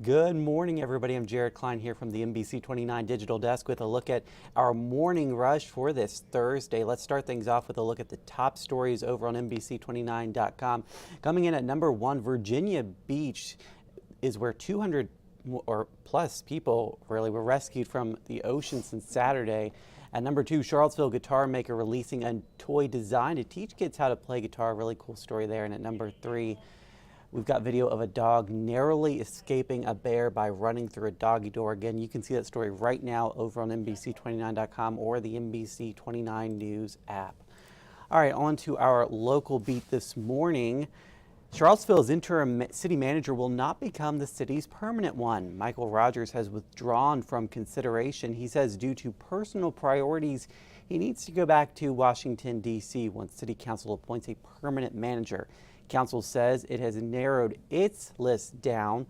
Good morning, everybody. I'm Jared Klein here from the NBC29 Digital Desk with a look at our morning rush for this Thursday. Let's start things off with a look at the top stories over on NBC29.com. Coming in at number one, Virginia Beach is where 200 or plus people really were rescued from the ocean since Saturday. At number two, Charlottesville guitar maker releasing a toy designed to teach kids how to play guitar. Really cool story there. And at number three, we've got video of a dog narrowly escaping a bear by running through a doggy door. Again, you can see that story right now over on NBC29.com or the NBC29 News app. All right, on to our local beat this morning. Charlottesville's interim city manager will not become the city's permanent one. Michael Rogers has withdrawn from consideration. He says due to personal priorities, he needs to go back to Washington, D.C. once City Council appoints a permanent manager. Council says it has narrowed its list down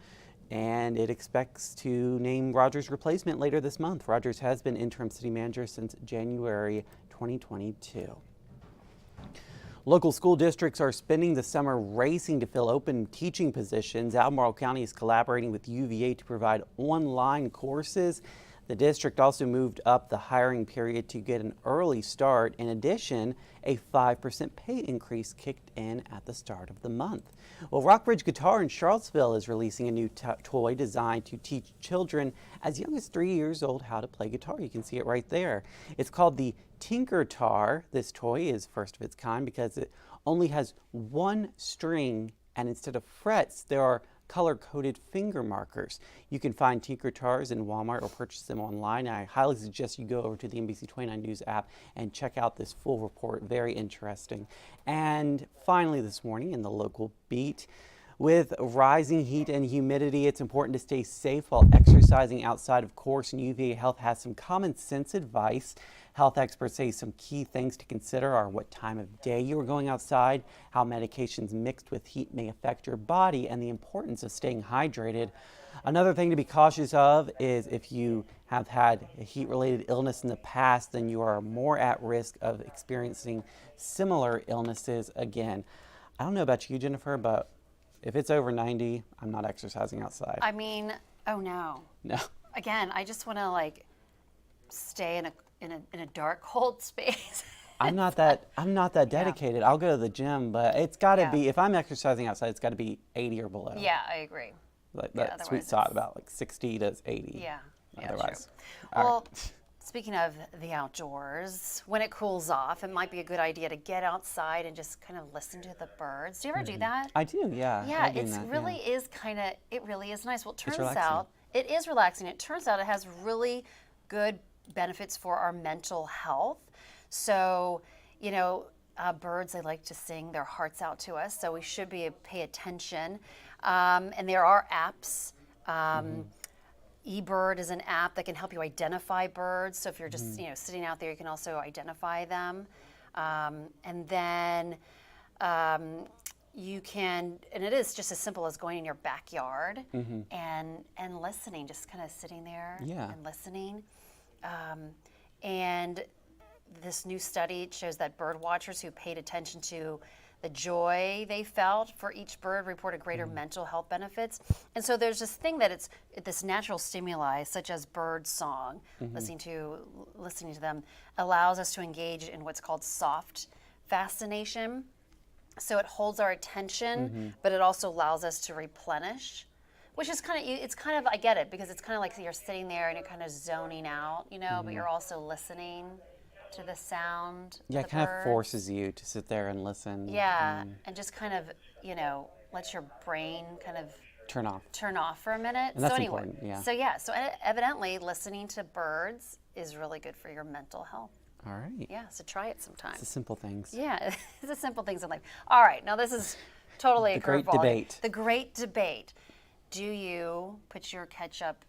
and it expects to name Rogers' replacement later this month. Rogers has been interim city manager since January 2022. Local school districts are spending the summer racing to fill open teaching positions. Albemarle County is collaborating with UVA to provide online courses. The district also moved up the hiring period to get an early start. In addition, a 5% pay increase kicked in at the start of the month. Well, Rockbridge Guitar in Charlottesville is releasing a new toy designed to teach children as young as 3 years old how to play guitar. You can see it right there. It's called the Tinkertar. This toy is first of its kind because it only has one string, and instead of frets, there are color-coded finger markers. You can find Tinkertars in Walmart or purchase them online. I highly suggest you go over to the NBC29 News app and check out this full report. Very interesting. And finally this morning in the local beat, with rising heat and humidity, it's important to stay safe while exercising outside, of course, and UVA Health has some common sense advice. Health experts say some key things to consider are what time of day you are going outside, how medications mixed with heat may affect your body, and the importance of staying hydrated. Another thing to be cautious of is if you have had a heat-related illness in the past, then you are more at risk of experiencing similar illnesses again. I don't know about you, Jennifer, but if it's over 90, I'm not exercising outside. I mean, oh no. No. Again, I just want to stay in a dark, cold space. I'm not that dedicated. Yeah. I'll go to the gym, but it's got to be, if I'm exercising outside, it's got to be 80 or below. Yeah, I agree. That sweet spot about 60 to 80. Yeah. Otherwise. True. Well, speaking of the outdoors, when it cools off, it might be a good idea to get outside and just kind of listen to the birds. Do you ever do that? I do, yeah. Yeah, it really is nice. Well, it turns out it is relaxing. It turns out it has really good benefits for our mental health. So, birds, they like to sing their hearts out to us, so we should pay attention. And there are apps. eBird is an app that can help you identify birds. So if you're just sitting out there, you can also identify them. And then you can, and it is just as simple as going in your backyard and listening, just kind of sitting there and listening. And this new study shows that bird watchers who paid attention to the joy they felt for each bird reported greater mental health benefits. And so there's this thing that it's this natural stimuli, such as bird song, listening to them, allows us to engage in what's called soft fascination. So it holds our attention, but it also allows us to replenish, which is kind of, I get it, because it's kind of like you're sitting there and you're kind of zoning out, but you're also listening to the sound. Yeah, it kind of forces you to sit there and listen. Yeah, and just kind of, let your brain kind of turn off for a minute. And that's important, yeah. So evidently listening to birds is really good for your mental health. All right. Yeah, so try it sometime. It's the simple things. Yeah, it's the simple things in life. All right, now this is totally a curveball. The great debate. The great debate. Do you put your ketchup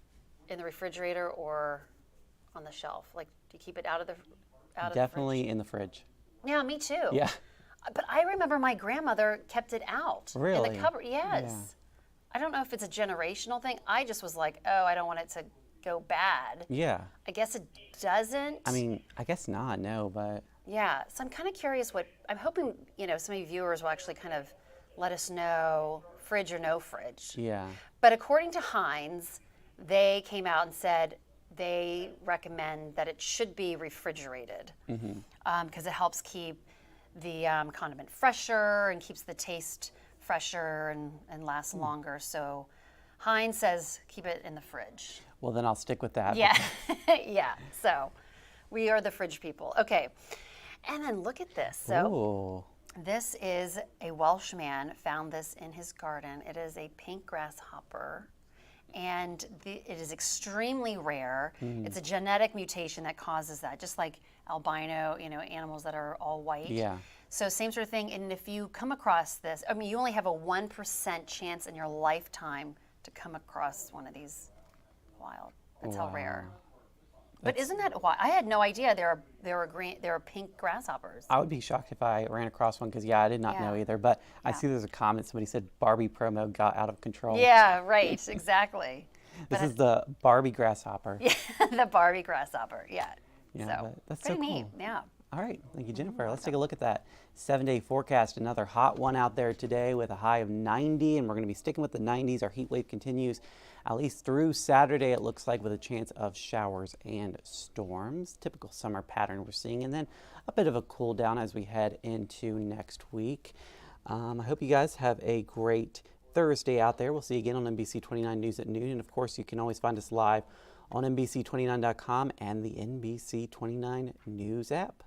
in the refrigerator or on the shelf? Do you keep it out of the Definitely in the fridge. Yeah, me too. Yeah. But I remember my grandmother kept it out. Really? In the cupboard. Yes. Yeah. I don't know if it's a generational thing. I just was like, oh, I don't want it to go bad. Yeah. I guess it doesn't. I mean, I guess not, no, but. Yeah, so I'm kind of curious I'm hoping, some of you viewers will actually kind of let us know, fridge or no fridge. Yeah. But according to Heinz, they came out and said they recommend that it should be refrigerated because it helps keep the condiment fresher and keeps the taste fresher and lasts longer. So Heinz says keep it in the fridge. Well, then I'll stick with that. Yeah, yeah. So we are the fridge people. Okay, and then look at this. So Ooh. this is a Welsh man found this in his garden. It is a pink grasshopper, and it is extremely rare. It's a genetic mutation that causes that, just like albino, animals that are all white. Yeah. So same sort of thing. And if you come across this, I mean, you only have a 1% chance in your lifetime to come across one of these wild. That's how rare. But isn't that wild? I had no idea there were pink grasshoppers. I would be shocked if I ran across one because, I did not know either. But I see there's a comment. Somebody said Barbie promo got out of control. Yeah, right. Exactly. This is the Barbie grasshopper. Yeah, the Barbie grasshopper. Yeah. Yeah, So but that's pretty so neat. cool. Yeah. All right. Thank you, Jennifer. Let's take a look at that 7-day forecast. Another hot one out there today with a high of 90, and we're going to be sticking with the 90s. Our heat wave continues at least through Saturday, it looks like, with a chance of showers and storms. Typical summer pattern we're seeing, and then a bit of a cool down as we head into next week. I hope you guys have a great Thursday out there. We'll see you again on NBC29 News at noon, and of course, you can always find us live on NBC29.com and the NBC29 News app.